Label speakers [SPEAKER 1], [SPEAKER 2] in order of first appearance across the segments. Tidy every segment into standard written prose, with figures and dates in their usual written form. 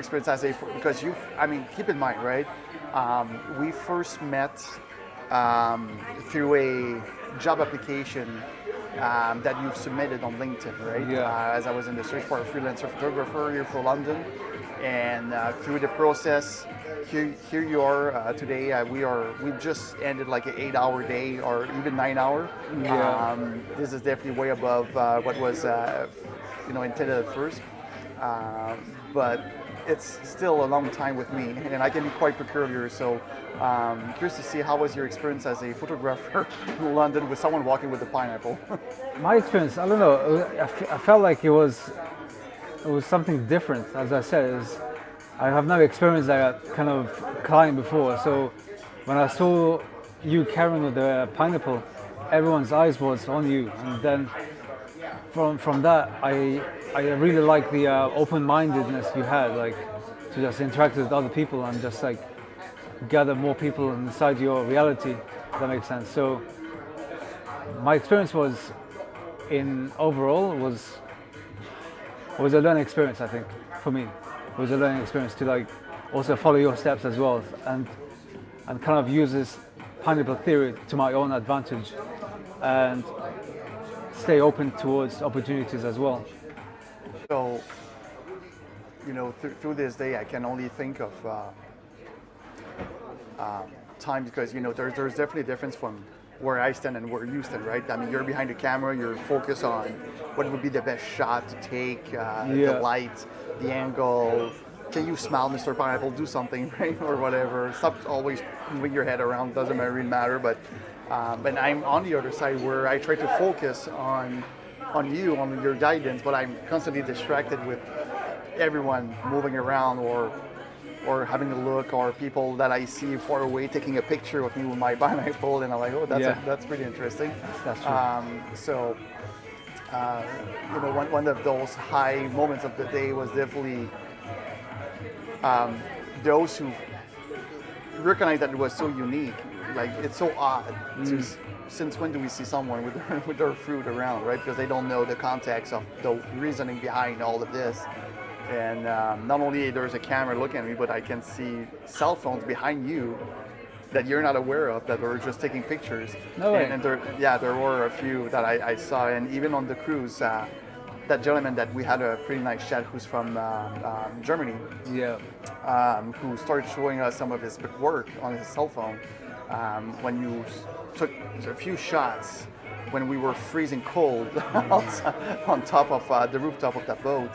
[SPEAKER 1] experience as a, because I mean, keep in mind, right? We first met through a job application that you've submitted on LinkedIn, right?
[SPEAKER 2] Yeah.
[SPEAKER 1] As I was in the search for a freelancer photographer here for London, and through the process, here you are today. We just ended like an 8-hour day or even 9 hour.
[SPEAKER 2] Yeah.
[SPEAKER 1] This is definitely way above what was intended at first, but it's still a long time with me, and I can be quite peculiar. So curious to see how was your experience as a photographer in London with someone walking with a pineapple.
[SPEAKER 2] My experience, I don't know. I felt like it was something different. As I said, I have never experienced that kind of climb before. So when I saw you carrying the pineapple, everyone's eyes was on you, and then from that, I really like the open-mindedness you had, like to just interact with other people and just like gather more people inside your reality. If that makes sense. So my experience in overall was a learning experience. I think for me, it was a learning experience to like also follow your steps as well, and kind of use this pineapple theory to my own advantage, and stay open towards opportunities as well.
[SPEAKER 1] So, through this day, I can only think of times because there's definitely a difference from where I stand and where you stand, right? I mean, you're behind the camera, you're focused on what would be the best shot to take, the light, the angle. Can you smile, Mr. Pineapple? Do something, right, or whatever. Stop always moving your head around. Doesn't really matter. But I'm on the other side where I try to focus on you, on your guidance, but I'm constantly distracted with everyone moving around or having a look, or people that I see far away taking a picture of me with my pineapple, and I'm like, oh, that's pretty interesting.
[SPEAKER 2] That's true.
[SPEAKER 1] So, one of those high moments of the day was definitely those who recognized that it was so unique. Like, it's so odd to. Since when do we see someone with their fruit around, right? Because they don't know the context of the reasoning behind all of this. And not only there's a camera looking at me, but I can see cell phones behind you that you're not aware of that are just taking pictures.
[SPEAKER 2] No way.
[SPEAKER 1] And there were a few that I saw, and even on the cruise, that gentleman that we had a pretty nice chat, who's from Germany,
[SPEAKER 2] Yeah.
[SPEAKER 1] who started showing us some of his work on his cell phone. When you took a few shots when we were freezing cold on top of the rooftop of that boat.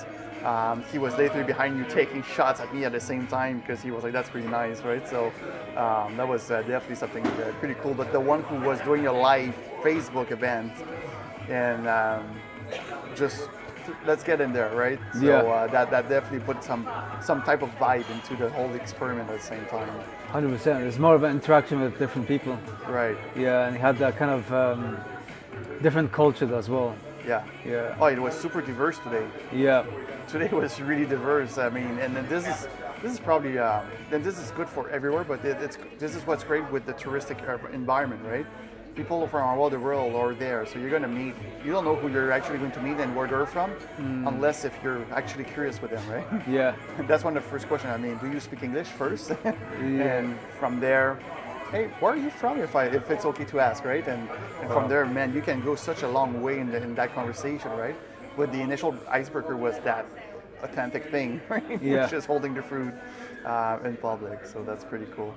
[SPEAKER 1] He was literally behind you taking shots at me at the same time because he was like, that's pretty nice, right? So that was definitely something pretty cool. But the one who was doing a live Facebook event and just let's get in there, right? So
[SPEAKER 2] Yeah.
[SPEAKER 1] that definitely put some type of vibe into the whole experiment at the same time.
[SPEAKER 2] 100%. It's more of an interaction with different people.
[SPEAKER 1] Right.
[SPEAKER 2] Yeah, and he had that kind of different cultures as well.
[SPEAKER 1] Yeah.
[SPEAKER 2] Yeah.
[SPEAKER 1] Oh, it was super diverse today.
[SPEAKER 2] Yeah.
[SPEAKER 1] Today was really diverse. I mean, and then this is probably and this is good for everywhere, but this is what's great with the touristic environment, right? People from all over the world are there, so you're going to meet. You don't know who you're actually going to meet and where they're from, unless if you're actually curious with them, right?
[SPEAKER 2] Yeah.
[SPEAKER 1] That's one of the first questions. I mean, do you speak English first?
[SPEAKER 2] Yeah.
[SPEAKER 1] And from there, hey, where are you from? If it's okay to ask, right? And from there, man, you can go such a long way in that conversation, right? But the initial icebreaker was that authentic thing, right?
[SPEAKER 2] Yeah.
[SPEAKER 1] Just holding the fruit in public. So that's pretty cool.